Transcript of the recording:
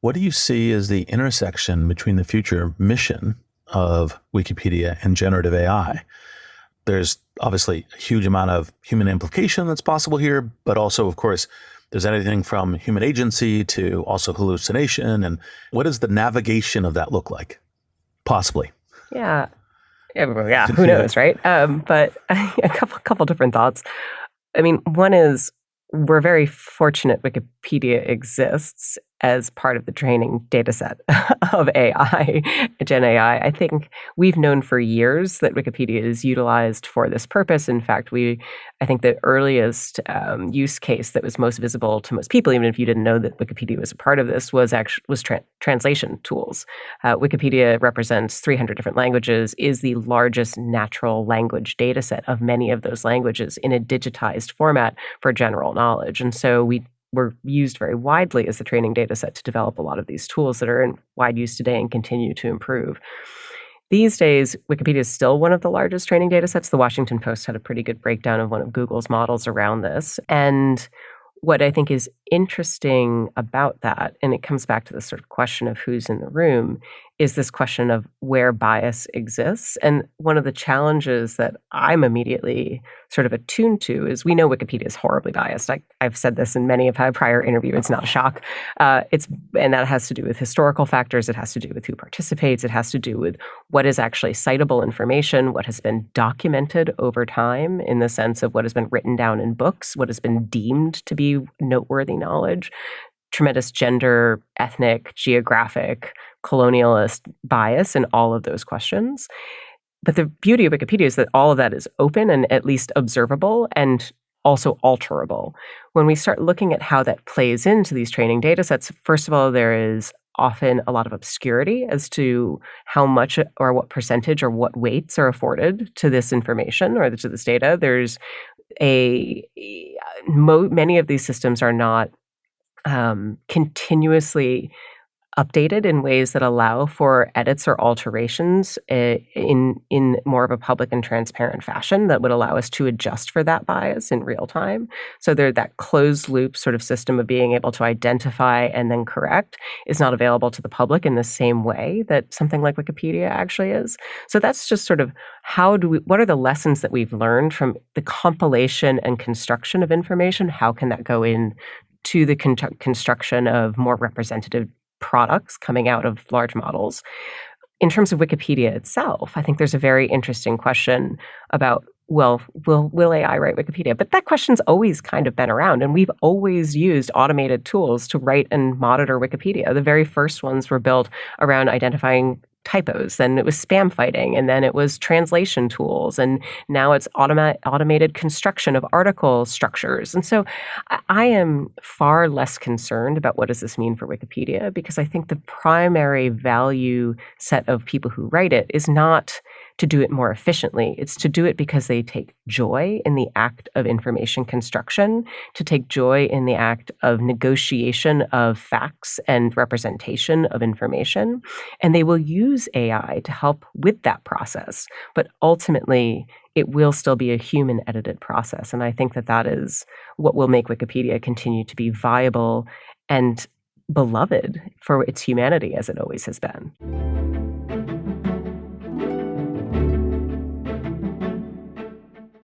What do you see as the intersection between the future mission of Wikipedia and generative AI? There's obviously a huge amount of human implication that's possible here, but also, of course, there's anything from human agency to also hallucination. And what does the navigation of that look like? Possibly. Yeah. Yeah, who knows, right? But a couple different thoughts. I mean, one is we're very fortunate Wikipedia exists as part of the training data set of AI, Gen AI. I think we've known for years that Wikipedia is utilized for this purpose. In fact, I think the earliest use case that was most visible to most people, even if you didn't know that Wikipedia was a part of this, was translation tools. Wikipedia represents 300 different languages, is the largest natural language data set of many of those languages in a digitized format for general knowledge. And so we were used very widely as the training data set to develop a lot of these tools that are in wide use today and continue to improve. These days, Wikipedia is still one of the largest training data sets. The Washington Post had a pretty good breakdown of one of Google's models around this. And what I think is interesting about that, and it comes back to the sort of question of who's in the room, is this question of where bias exists. And one of the challenges that I'm immediately sort of attuned to is we know Wikipedia is horribly biased. I've said this in many of my prior interviews. It's not a shock. And that has to do with historical factors. It has to do with who participates. It has to do with what is actually citable information, what has been documented over time in the sense of what has been written down in books, what has been deemed to be noteworthy knowledge, tremendous gender, ethnic, geographic, colonialist bias in all of those questions. But the beauty of Wikipedia is that all of that is open and at least observable and also alterable. When we start looking at how that plays into these training data sets, first of all, there is often a lot of obscurity as to how much or what percentage or what weights are afforded to this information or to this data. Many of these systems are not continuously updated in ways that allow for edits or alterations in more of a public and transparent fashion that would allow us to adjust for that bias in real time. So that closed loop sort of system of being able to identify and then correct is not available to the public in the same way that something like Wikipedia actually is. So that's just sort of what are the lessons that we've learned from the compilation and construction of information? How can that go in to the construction of more representative products coming out of large models? In terms of Wikipedia itself, I think there's a very interesting question about, well, will AI write Wikipedia? But that question's always kind of been around, and we've always used automated tools to write and monitor Wikipedia. The very first ones were built around identifying typos, then it was spam fighting, and then it was translation tools, and now it's automated construction of article structures. And so I am far less concerned about what does this mean for Wikipedia, because I think the primary value set of people who write it is not to do it more efficiently. It's to do it because they take joy in the act of information construction, to take joy in the act of negotiation of facts and representation of information. And they will use AI to help with that process. But ultimately, it will still be a human-edited process. And I think that is what will make Wikipedia continue to be viable and beloved for its humanity as it always has been.